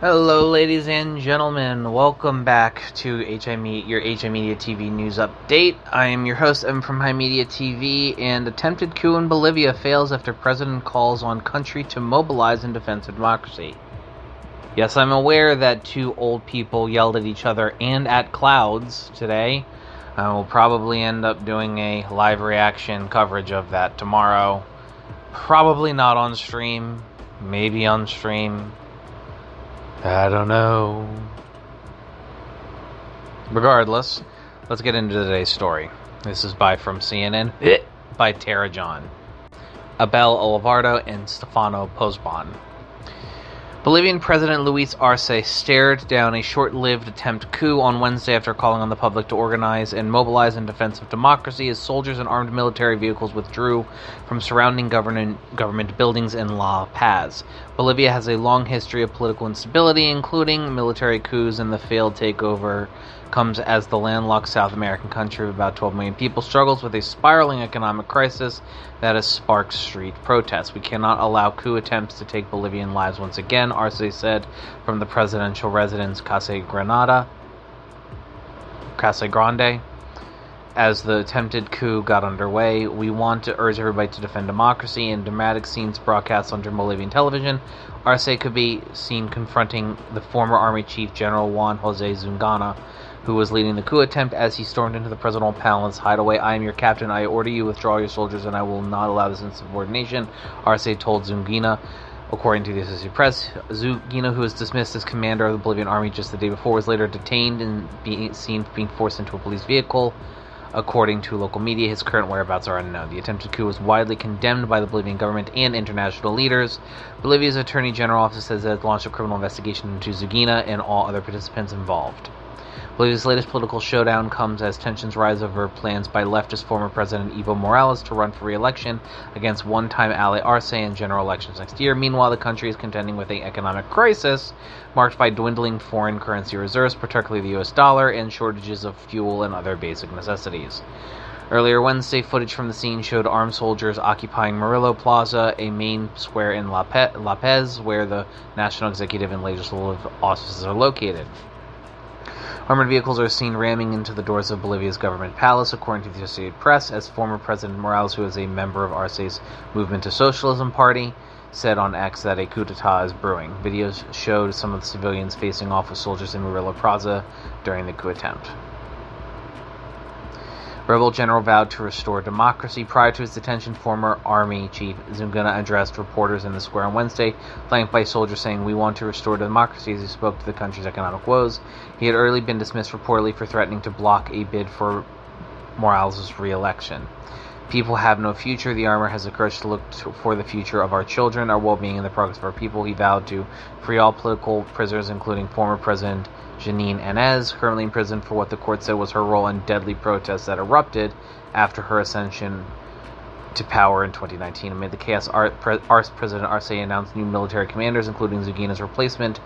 Hello, ladies and gentlemen. Welcome back to your HIMediaTV news update. I am your host, Evan from HIMediaTV, and attempted coup in Bolivia fails after president calls on country to mobilize in defense of democracy. Yes, I'm aware that two old people yelled at each other and at clouds today. I will probably end up doing a live reaction coverage of that tomorrow. Probably not on stream. Maybe on stream. I don't know. Regardless, let's get into today's story. This is from CNN by Tara John, Abel Olivardo, and Stefano Posban. Bolivian President Luis Arce stared down a short-lived attempt coup on Wednesday after calling on the public to organize and mobilize in defense of democracy as soldiers and armed military vehicles withdrew from surrounding government buildings in La Paz. Bolivia has a long history of political instability, including military coups, and the failed takeover comes as the landlocked South American country of about 12 million people struggles with a spiraling economic crisis that has sparked street protests. We cannot allow coup attempts to take Bolivian lives once again, Arce said from the presidential residence Casa Grande. As the attempted coup got underway, we want to urge everybody to defend democracy. In dramatic scenes broadcast on Bolivian television, Arce could be seen confronting the former Army Chief General Juan Jose Zungana, who was leading the coup attempt as he stormed into the presidential palace hideaway. "I am your captain. I order you withdraw your soldiers, and I will not allow this insubordination," Arce told Zungana. According to the Associated Press, Zungana, who was dismissed as commander of the Bolivian army just the day before, was later detained and being forced into a police vehicle. According to local media, his current whereabouts are unknown. The attempted coup was widely condemned by the Bolivian government and international leaders. Bolivia's Attorney General office says that it launched a criminal investigation into Zungana and all other participants involved. Bolivia's latest political showdown comes as tensions rise over plans by leftist former President Evo Morales to run for re-election against one-time ally Arce in general elections next year. Meanwhile, the country is contending with an economic crisis marked by dwindling foreign currency reserves, particularly the US dollar, and shortages of fuel and other basic necessities. Earlier Wednesday, footage from the scene showed armed soldiers occupying Murillo Plaza, a main square in La Paz, where the national executive and legislative offices are located. Armored vehicles are seen ramming into the doors of Bolivia's government palace, according to the Associated Press, as former President Morales, who is a member of Arce's Movement to Socialism Party, said on X that a coup d'etat is brewing. Videos showed some of the civilians facing off with soldiers in Murillo Plaza during the coup attempt. Rebel general vowed to restore democracy. Prior to his detention, former Army Chief Zungana addressed reporters in the square on Wednesday, flanked by soldiers saying, "We want to restore democracy," as he spoke to the country's economic woes. He had earlier been dismissed reportedly for threatening to block a bid for Morales' re-election. "People have no future. The armor has the courage to look for the future of our children, our well-being, and the progress of our people." He vowed to free all political prisoners, including former President Janine Áñez, currently in prison for what the court said was her role in deadly protests that erupted after her ascension to power in 2019. Amid the chaos, President Arce announced new military commanders, including Zungana's replacement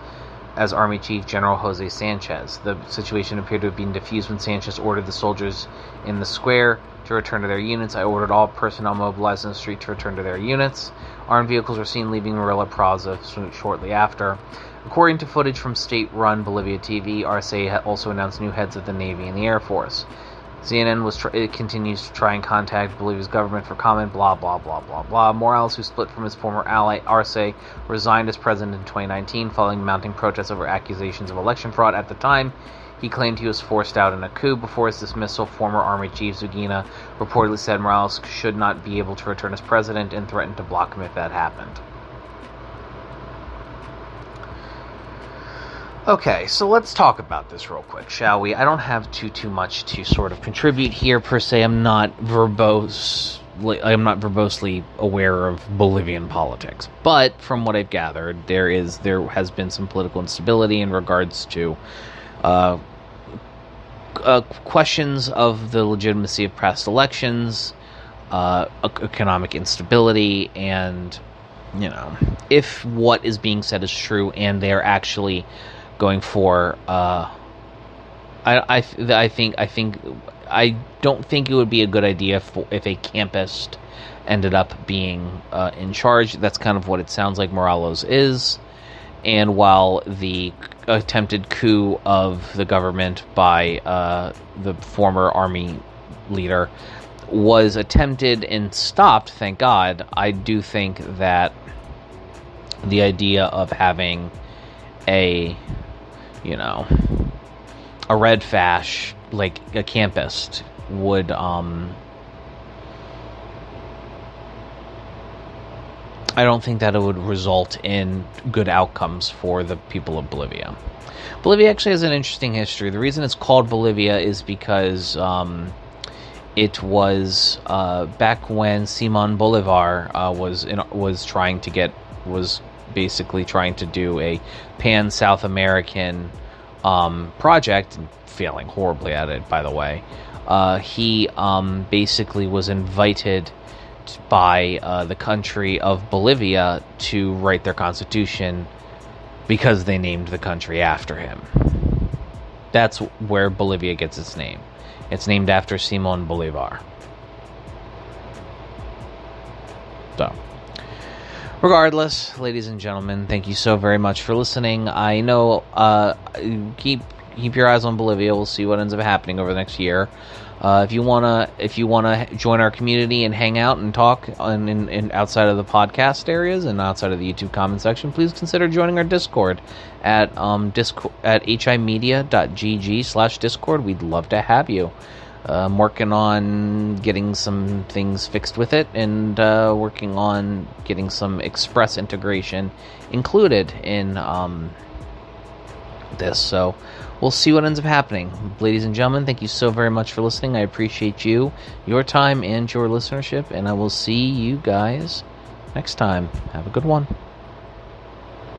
as Army Chief General Jose Sanchez. The situation appeared to have been diffused when Sanchez ordered the soldiers in the square to return to their units. "I ordered all personnel mobilized in the street to return to their units." Armed vehicles were seen leaving Murillo Plaza shortly after. According to footage from state-run Bolivia TV, Arce also announced new heads of the Navy and the Air Force. CNN continues to try and contact Bolivia's government for comment, blah, blah, blah, blah, blah. Morales, who split from his former ally Arce, resigned as president in 2019 following mounting protests over accusations of election fraud. At the time, he claimed he was forced out in a coup. Before his dismissal, former Army Chief Zungana reportedly said Morales should not be able to return as president and threatened to block him if that happened. Okay, so let's talk about this real quick, shall we? I don't have too much to sort of contribute here per se. I'm not verbosely aware of Bolivian politics, but from what I've gathered, there has been some political instability in regards to questions of the legitimacy of past elections, economic instability, and if what is being said is true, and they're actually going for I don't think it would be a good idea if a campist ended up being in charge. That's kind of what it sounds like Morales is, And while the attempted coup of the government by the former army leader was attempted and stopped, thank God, I do think that the idea of having a red fash, like a campus, would I don't think that it would result in good outcomes for the people of Bolivia. Bolivia actually has an interesting history. The reason it's called Bolivia is because it was back when Simon Bolivar was basically trying to do a pan-South American project, and failing horribly at it, by the way. He basically was invited by the country of Bolivia to write their constitution because they named the country after him. That's where Bolivia gets its name. It's named after Simon Bolivar. So, regardless, ladies and gentlemen, thank you so very much for listening. I know, keep your eyes on Bolivia. We'll see what ends up happening over the next year. If you wanna join our community and hang out and talk in outside of the podcast areas and outside of the YouTube comment section, please consider joining our Discord at HIMedia.gg/Discord. We'd love to have you. I'm working on getting some things fixed with it, and working on getting some Express integration included in this. So we'll see what ends up happening. Ladies and gentlemen, thank you so very much for listening. I appreciate you, your time, and your listenership, and I will see you guys next time. Have a good one.